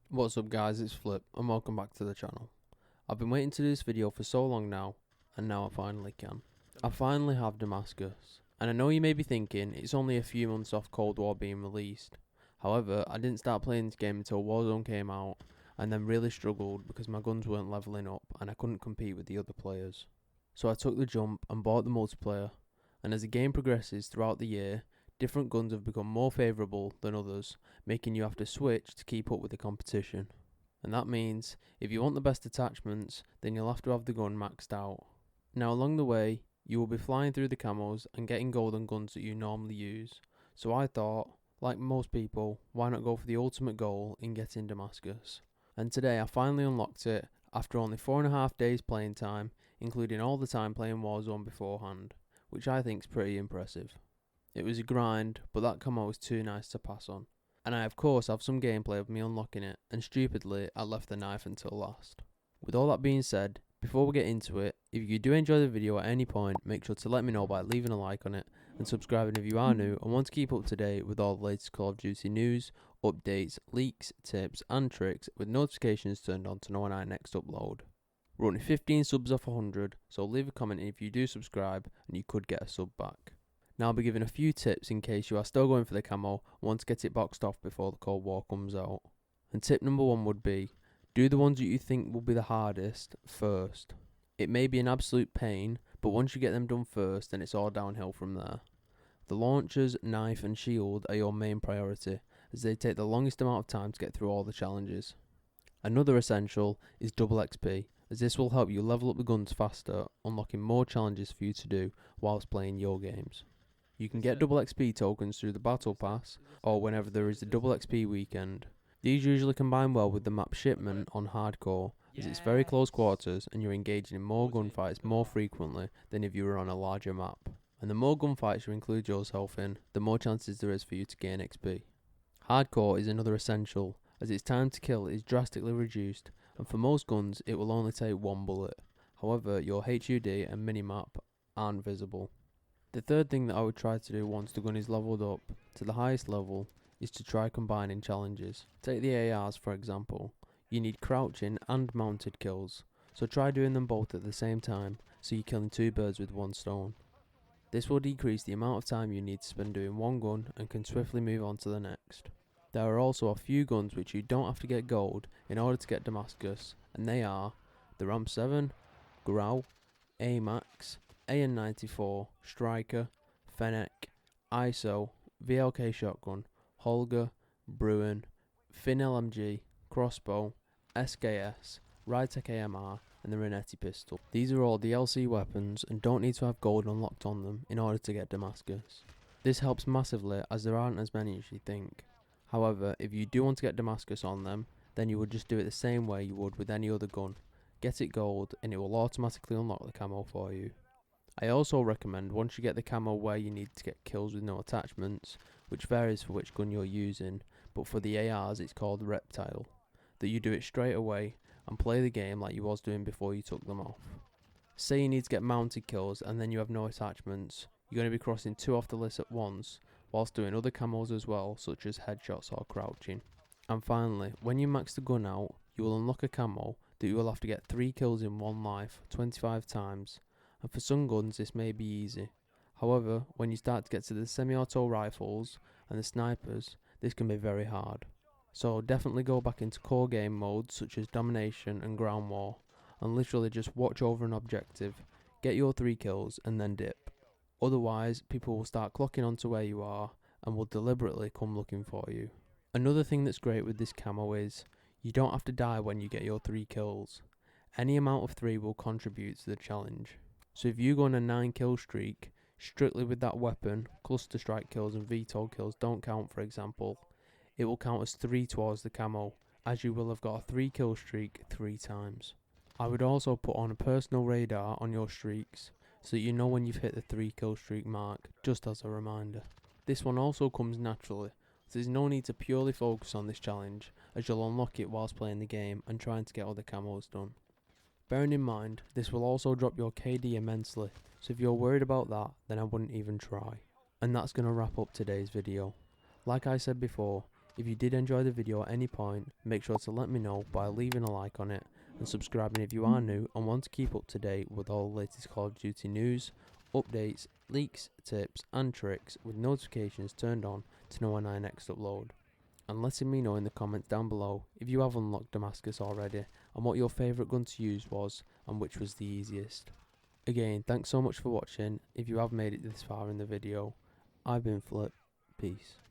What's up guys, it's Flip and welcome back to the channel. I've been waiting to do this video for so long now, and now I finally can. I finally have Damascus, and I know you may be thinking it's only a few months off Cold War being released. However, I didn't start playing this game until Warzone came out, and then really struggled because my guns weren't leveling up and I couldn't compete with the other players. So I took the jump and bought the multiplayer, and as the game progresses throughout the year, different guns have become more favourable than others, making you have to switch to keep up with the competition. And that means, if you want the best attachments, then you'll have to have the gun maxed out. Now along the way, you will be flying through the camos and getting gold on guns that you normally use. So I thought, like most people, why not go for the ultimate goal in getting Damascus? And today I finally unlocked it after only 4.5 days playing time, including all the time playing Warzone beforehand, which I think is pretty impressive. It was a grind, but that camo was too nice to pass on. And I of course have some gameplay of me unlocking it, and stupidly I left the knife until last. With all that being said, before we get into it, if you do enjoy the video at any point, make sure to let me know by leaving a like on it, and subscribing if you are new and want to keep up to date with all the latest Call of Duty news, updates, leaks, tips and tricks, with notifications turned on to know when I next upload. We're only 15 subs off 100, so leave a comment if you do subscribe and you could get a sub back. Now I'll be giving a few tips in case you are still going for the camo and want to get it boxed off before the Cold War comes out. And tip number 1 would be, do the ones that you think will be the hardest first. It may be an absolute pain, but once you get them done first, then it's all downhill from there. The launchers, knife and shield are your main priority, as they take the longest amount of time to get through all the challenges. Another essential is double XP, as this will help you level up the guns faster, unlocking more challenges for you to do whilst playing your games. You can get double XP tokens through the battle pass, or whenever there is a double XP weekend. These usually combine well with the map shipment on hardcore, as it's very close quarters and you're engaging in more gunfights more frequently than if you were on a larger map. And the more gunfights you include yourself in, the more chances there is for you to gain XP. Hardcore is another essential, as its time to kill is drastically reduced, and for most guns it will only take one bullet. However, your HUD and minimap aren't visible. The third thing that I would try to do once the gun is leveled up to the highest level is to try combining challenges. Take the ARs for example. You need crouching and mounted kills, so try doing them both at the same time so you're killing two birds with one stone. This will decrease the amount of time you need to spend doing one gun and can swiftly move on to the next. There are also a few guns which you don't have to get gold in order to get Damascus, and they are the Ram 7, Grau, AMAX, AN94, Striker, Fennec, ISO, VLK Shotgun, Holger, Bruin, Fin LMG, Crossbow, SKS, Rytec AMR and the Renetti pistol. These are all DLC weapons and don't need to have gold unlocked on them in order to get Damascus. This helps massively as there aren't as many as you think. However, if you do want to get Damascus on them, then you would just do it the same way you would with any other gun. Get it gold and it will automatically unlock the camo for you. I also recommend once you get the camo where you need to get kills with no attachments, which varies for which gun you're using, but for the ARs it's called Reptile, that you do it straight away and play the game like you was doing before you took them off. Say you need to get mounted kills and then you have no attachments, you're going to be crossing two off the list at once, whilst doing other camos as well, such as headshots or crouching. And finally, when you max the gun out, you will unlock a camo that you will have to get 3 kills in one life 25 times. And for some guns this may be easy. However, when you start to get to the semi-auto rifles and the snipers, this can be very hard. So definitely go back into core game modes such as domination and ground war, and literally just watch over an objective, get your 3 kills and then dip. Otherwise, people will start clocking onto where you are and will deliberately come looking for you. Another thing that's great with this camo is, you don't have to die when you get your 3 kills. Any amount of 3 will contribute to the challenge. So if you go on a 9 kill streak, strictly with that weapon, cluster strike kills and VTOL kills don't count for example, it will count as 3 towards the camo, as you will have got a 3 kill streak 3 times. I would also put on a personal radar on your streaks, so that you know when you've hit the 3 kill streak mark, just as a reminder. This one also comes naturally, so there's no need to purely focus on this challenge, as you'll unlock it whilst playing the game and trying to get other camos done. Bearing in mind, this will also drop your KD immensely, so if you're worried about that, then I wouldn't even try. And that's going to wrap up today's video. Like I said before, If you did enjoy the video at any point, make sure to let me know by leaving a like on it and subscribing if you are new and want to keep up to date with all the latest Call of Duty news, updates, leaks, tips and tricks with notifications turned on to know when I next upload. And letting me know in the comments down below if you have unlocked Damascus already and what your favourite gun to use was and which was the easiest. Again, thanks so much for watching. If you have made it this far in the video, I've been Flip. Peace.